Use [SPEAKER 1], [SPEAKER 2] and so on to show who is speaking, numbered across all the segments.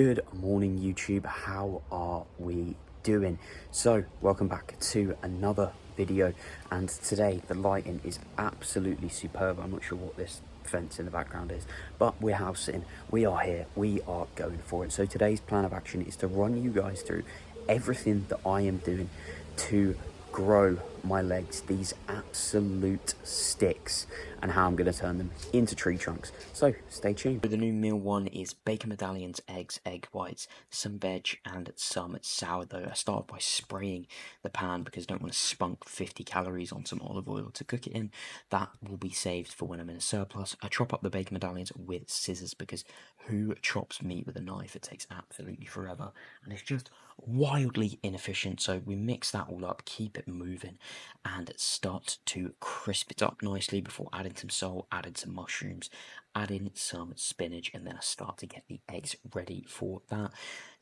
[SPEAKER 1] Good morning YouTube, how are we doing? So welcome back to another video, and today the lighting is absolutely superb. I'm not sure what this fence in the background is, but we're house sitting, we are here, we are going for it. So today's plan of action is to run you guys through everything that I am doing to grow my legs, these absolute sticks, and how I'm going to turn them into tree trunks. So stay tuned. The new meal one is bacon medallions, eggs, egg whites, some veg, and some sourdough. I started by spraying the pan because I don't want to spunk 50 calories on some olive oil to cook it in. That will be saved for when I'm in a surplus. I chop up the bacon medallions with scissors because who chops meat with a knife? It takes absolutely forever, and it's just wildly inefficient. So we mix that all up, keep it moving, and start to crisp it up nicely before adding some salt, adding some mushrooms, adding some spinach, and then I start to get the eggs ready for that.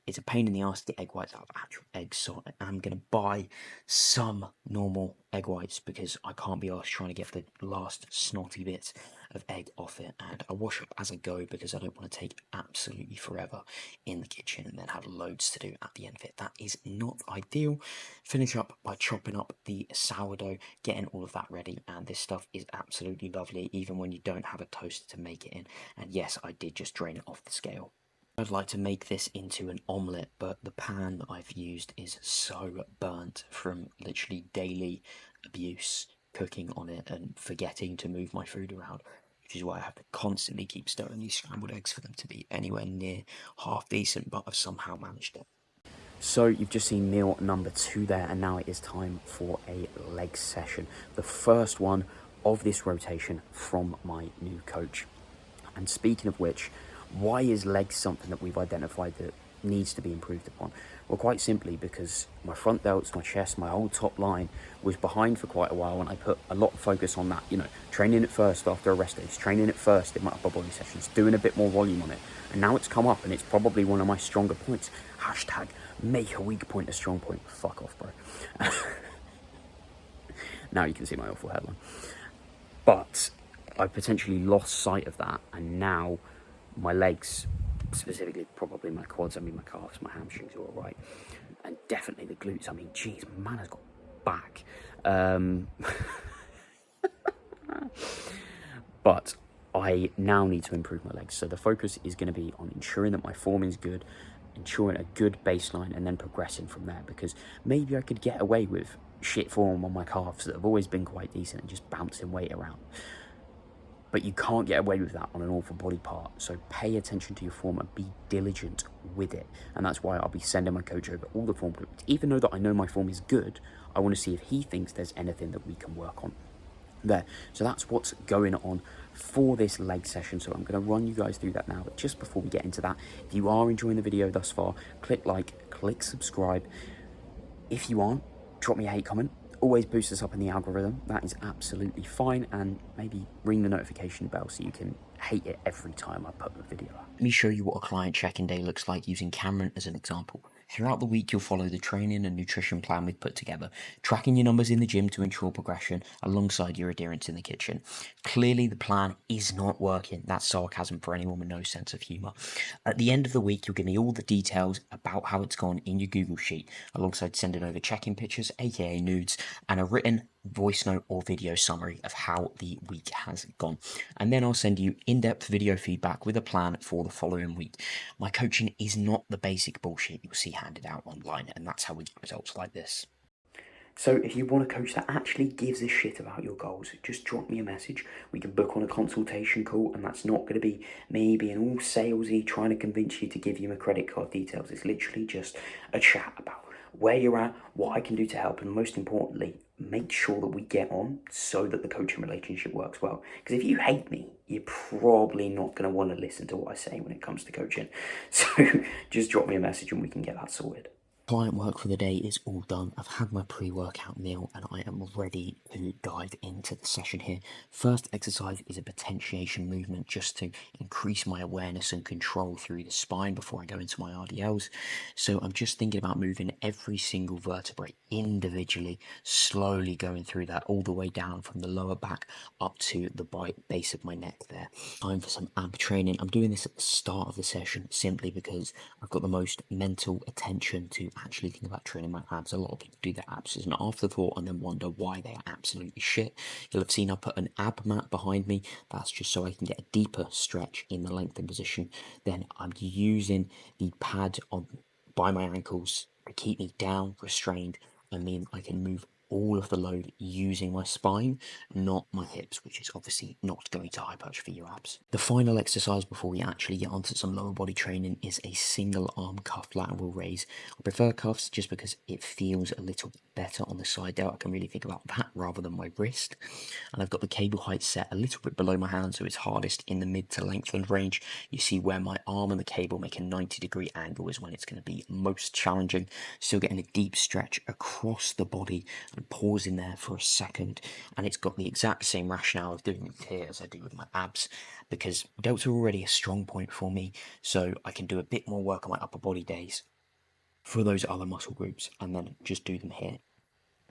[SPEAKER 1] It's a pain in the ass to get egg whites out of actual eggs, so I'm going to buy some normal egg whites because I can't be arsed trying to get the last snotty bits of egg off it, and I wash up as I go because I don't want to take absolutely forever in the kitchen and then have loads to do at the end of it. That is not ideal. Finish up by chopping up the sourdough, getting all of that ready, and this stuff is absolutely lovely even when you don't have a toaster to make it in. And yes, I did just drain it off the scale. I'd like to make this into an omelette, but the pan that I've used is so burnt from literally daily abuse cooking on it and forgetting to move my food around, which is why I have to constantly keep stirring these scrambled eggs for them to be anywhere near half decent, but I've somehow managed it. So you've just seen meal number 2 there, and now it is time for a leg session. The first one of this rotation from my new coach. And speaking of which, why is legs something that we've identified that needs to be improved upon? Well, quite simply because my front delts, my chest, my whole top line was behind for quite a while, and I put a lot of focus on that, training it first after a rest days, training it first in my upper body sessions, doing a bit more volume on it. And now it's come up and it's probably one of my stronger points. Hashtag make a weak point a strong point. Fuck off, bro. Now you can see my awful headline. But I potentially lost sight of that, and now my legs, specifically probably my quads, my calves, my hamstrings are all right, and definitely the glutes. Geez, man has got back. But I now need to improve my legs, so the focus is going to be on ensuring that my form is good, ensuring a good baseline, and then progressing from there, because maybe I could get away with shit form on my calves that have always been quite decent and just bouncing weight around. But you can't get away with that on an awful body part. So pay attention to your form and be diligent with it. And that's why I'll be sending my coach over all the form blueprints. Even though that I know my form is good, I want to see if he thinks there's anything that we can work on there. So that's what's going on for this leg session. So I'm going to run you guys through that now. But just before we get into that, if you are enjoying the video thus far, click like, click subscribe. If you aren't, drop me a hate comment. Always boost us up in the algorithm. That is absolutely fine. And maybe ring the notification bell so you can hate it every time I put a video up. Let me show you what a client check-in day looks like using Cameron as an example. Throughout the week, you'll follow the training and nutrition plan we've put together, tracking your numbers in the gym to ensure progression alongside your adherence in the kitchen. Clearly, the plan is not working. That's sarcasm for anyone with no sense of humour. At the end of the week, you'll give me all the details about how it's gone in your Google Sheet, alongside sending over check-in pictures, aka nudes, and a written voice note or video summary of how the week has gone. And then I'll send you in-depth video feedback with a plan for the following week. My coaching is not the basic bullshit you'll see handed out online, and that's how we get results like this. So if you want a coach that actually gives a shit about your goals, just drop me a message. We can book on a consultation call, and that's not going to be me being all salesy trying to convince you to give you my credit card details. It's literally just a chat about where you're at, what I can do to help, and most importantly, make sure that we get on so that the coaching relationship works well. Because if you hate me, you're probably not going to want to listen to what I say when it comes to coaching. So just drop me a message and we can get that sorted. Client work for the day is all done. I've had my pre-workout meal and I am ready to dive into the session here. First exercise is a potentiation movement just to increase my awareness and control through the spine before I go into my RDLs. So I'm just thinking about moving every single vertebrae individually, slowly going through that all the way down from the lower back up to the base of my neck there. Time for some ab training. I'm doing this at the start of the session simply because I've got the most mental attention to actually think about training my abs. A lot of people do their abs as an afterthought and then wonder why they are absolutely shit. You'll have seen I put an ab mat behind me. That's just so I can get a deeper stretch in the lengthened position. Then I'm using the pad on by my ankles to keep me down, restrained, and mean I can move all of the load using my spine, not my hips, which is obviously not going to hypertrophy your abs. The final exercise before we actually get onto some lower body training is a single arm cuff lateral raise. I prefer cuffs just because it feels a little bit better on the side there. I can really think about that rather than my wrist. And I've got the cable height set a little bit below my hand, so it's hardest in the mid to lengthened range. You see where my arm and the cable make a 90-degree angle is when it's going to be most challenging. Still getting a deep stretch across the body and pausing there for a second. And it's got the exact same rationale of doing it here as I do with my abs, because delts are already a strong point for me, so I can do a bit more work on my upper body days for those other muscle groups and then just do them here.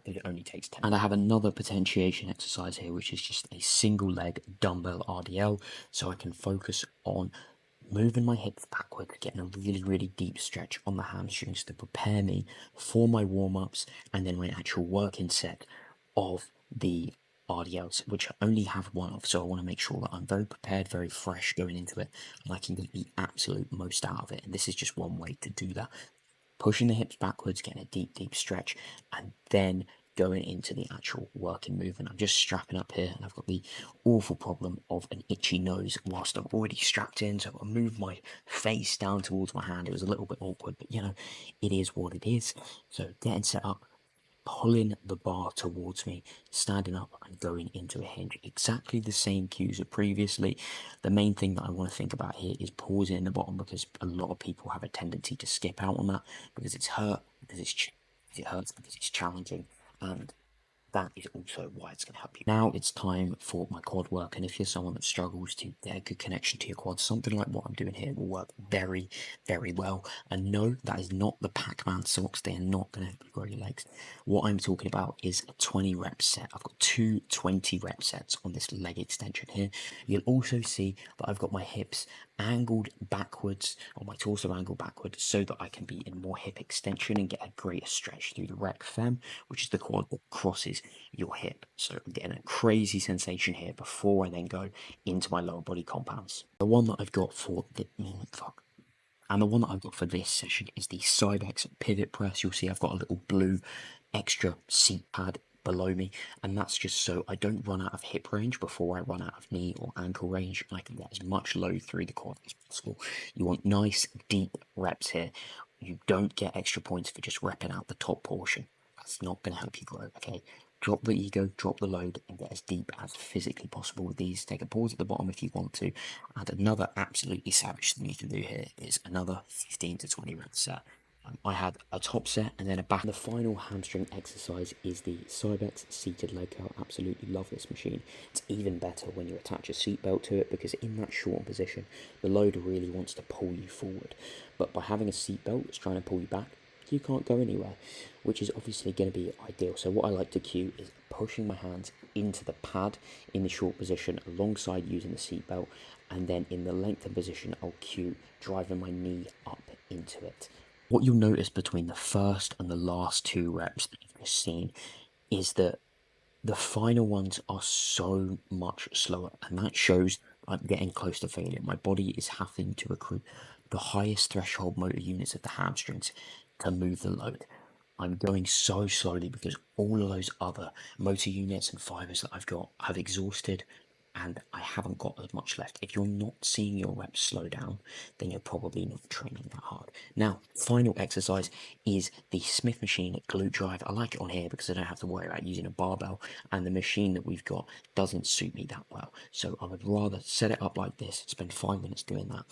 [SPEAKER 1] It only takes 10. And I have another potentiation exercise here, which is just a single leg dumbbell RDL, so I can focus on moving my hips backwards, getting a really, really deep stretch on the hamstrings to prepare me for my warm-ups and then my actual working set of the RDLs, which I only have one of, so I want to make sure that I'm very prepared, very fresh going into it, and I can get the absolute most out of it. And this is just one way to do that. Pushing the hips backwards, getting a deep, deep stretch, and then going into the actual working movement. I'm just strapping up here, and I've got the awful problem of an itchy nose whilst I'm already strapped in, so I move my face down towards my hand. It was a little bit awkward, but you know, it is what it is. So getting set up, pulling the bar towards me, standing up and going into a hinge. Exactly the same cues as previously. The main thing that I want to think about here is pausing in the bottom, because a lot of people have a tendency to skip out on that because it's hurt, because it hurts, because it's challenging, and that is also why it's going to help you. Now it's time for my quad work, and if you're someone that struggles to get a good connection to your quads, something like what I'm doing here will work very, very well. And no, that is not the Pac-Man socks. They are not going to help you grow your legs. What I'm talking about is a 20 rep set. I've got two 20 rep sets on this leg extension here. You'll also see that I've got my hips angled backwards, or my torso angled backwards, so that I can be in more hip extension and get a greater stretch through the rec fem, which is the quad that crosses your hip. So I'm getting a crazy sensation here before I then go into my lower body compounds. The one that I've got for the and the one that I've got for this session is the Cybex pivot press. You'll see I've got a little blue extra seat pad below me, and that's just so I don't run out of hip range before I run out of knee or ankle range, and I can get as much load through the quad as possible. You want nice deep reps here. You don't get extra points for just repping out the top portion. That's not going to help you grow, okay? Drop the ego, drop the load, and get as deep as physically possible with these. Take a pause at the bottom if you want to. And another absolutely savage thing you can do here is another 15 to 20 reps set. I had a top set and then a back. The final hamstring exercise is the Cybex seated leg curl. Absolutely love this machine. It's even better when you attach a seatbelt to it, because in that short position, the load really wants to pull you forward. But by having a seatbelt that's trying to pull you back, you can't go anywhere, which is obviously going to be ideal. So what I like to cue is pushing my hands into the pad in the short position alongside using the seatbelt, and then in the lengthened position I'll cue driving my knee up into it. What you'll notice between the first and the last two reps that you've just seen is that the final ones are so much slower, and that shows I'm getting close to failure. My body is having to recruit the highest threshold motor units of the hamstrings to move the load. I'm going so slowly because all of those other motor units and fibers that I've got have exhausted, and I haven't got as much left. If you're not seeing your reps slow down, then you're probably not training that hard. Now, final exercise is the Smith machine glute drive. I like it on here because I don't have to worry about using a barbell, and the machine that we've got doesn't suit me that well. So I would rather set it up like this, spend 5 minutes doing that,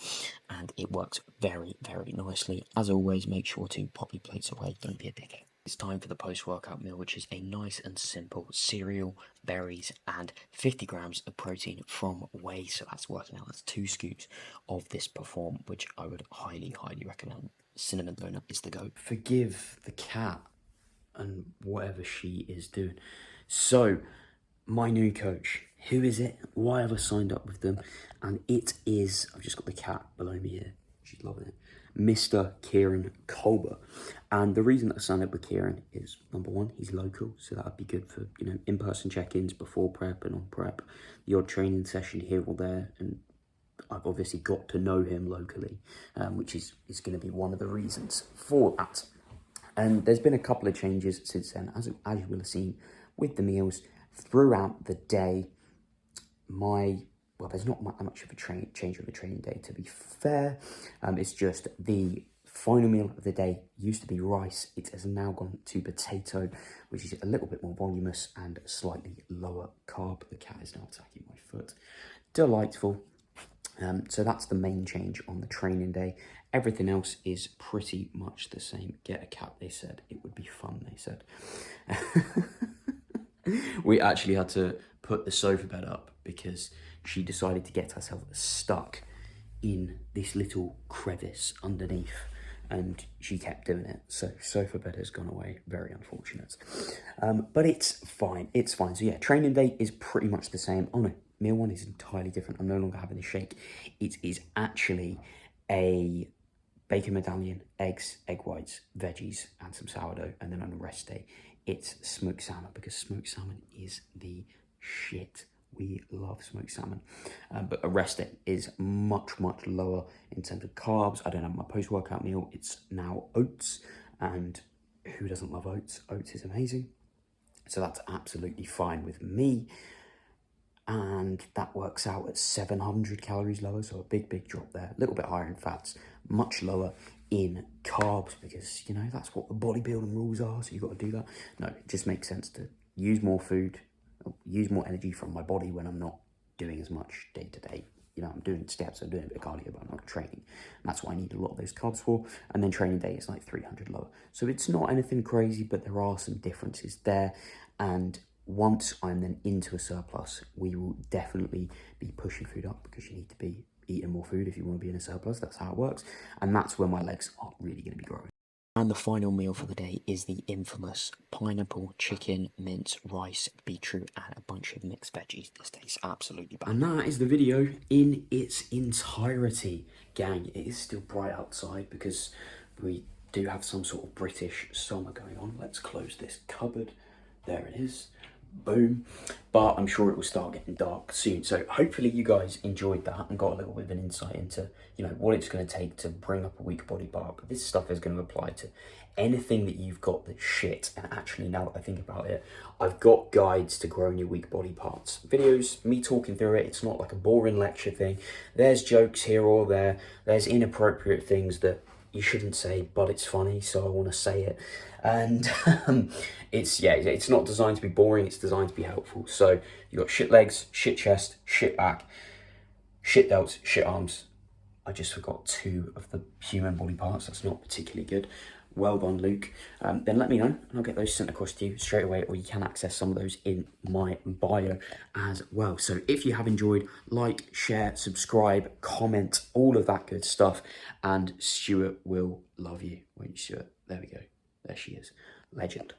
[SPEAKER 1] and it works very, very nicely. As always, make sure to pop your plates away, don't be a dickhead. It's time for the post-workout meal, which is a nice and simple cereal, berries, and 50 grams of protein from whey. So that's working out. That's 2 scoops of this Perform, which I would highly, highly recommend. Cinnamon donut is the go. Forgive the cat and whatever she is doing. So, my new coach. Who is it? Why have I signed up with them? And it is, I've just got the cat below me here. She's loving it. Mr. Kieran Colbert. And the reason that I signed up with Kieran is, number one, he's local, so that would be good for, you know, in-person check-ins before prep and on prep, the odd training session here or there, and I've obviously got to know him locally, which is going to be one of the reasons for that. And there's been a couple of changes since then, as you will have seen with the meals throughout the day. Well, there's not much of a change of a training day, to be fair. It's just the final meal of the day used to be rice. It has now gone to potato, which is a little bit more voluminous and slightly lower carb. The cat is now attacking my foot. Delightful. So that's the main change on the training day. Everything else is pretty much the same. Get a cat, they said. It would be fun, they said. We actually had to put the sofa bed up because she decided to get herself stuck in this little crevice underneath, and she kept doing it. So sofa bed has gone away. Very unfortunate. But it's fine. It's fine. So yeah, training day is pretty much the same. Oh no, meal one is entirely different. I'm no longer having a shake. It is actually a bacon medallion, eggs, egg whites, veggies, and some sourdough. And then on a rest day, it's smoked salmon, because smoked salmon is the shit. We love smoked salmon. But a rest day is much, much lower in terms of carbs. I don't have my post-workout meal. It's now oats. And who doesn't love oats? Oats is amazing. So that's absolutely fine with me. And that works out at 700 calories lower. So a big, big drop there. A little bit higher in fats, much lower in carbs, because, you know, that's what the bodybuilding rules are. So you've got to do that. No, it just makes sense to use more food, use more energy from my body when I'm not doing as much day to day. You know, I'm doing steps, I'm doing a bit of cardio, but I'm not training. And that's what I need a lot of those carbs for. And then training day is like 300 lower. So it's not anything crazy, but there are some differences there. And once I'm then into a surplus, we will definitely be pushing food up, because you need to be eating more food if you want to be in a surplus. That's how it works. And that's when my legs are really going to be growing. And the final meal for the day is the infamous pineapple, chicken, mince, rice, beetroot, and a bunch of mixed veggies. This tastes absolutely bad. And that is the video in its entirety, gang. It is still bright outside because we do have some sort of British summer going on. Let's close this cupboard. There it is. Boom. But I'm sure it will start getting dark soon. So hopefully you guys enjoyed that and got a little bit of an insight into, you know, what it's going to take to bring up a weak body part. But this stuff is going to apply to anything that you've got that's shit. And actually, now that I think about it, I've got guides to growing your weak body parts. Videos, me talking through it. It's not like a boring lecture thing. There's jokes here or there. There's inappropriate things that you shouldn't say, but it's funny, so I want to say it. And it's not designed to be boring, it's designed to be helpful. So you got shit legs, shit chest, shit back, shit delts, shit arms. I just forgot 2 of the human body parts. That's not particularly good. Well done, Luke. Then let me know, and I'll get those sent across to you straight away, or you can access some of those in my bio as well. So if you have enjoyed, like, share, subscribe, comment, all of that good stuff, and Stuart will love you. Wait, Stuart, there we go. There she is. Legend.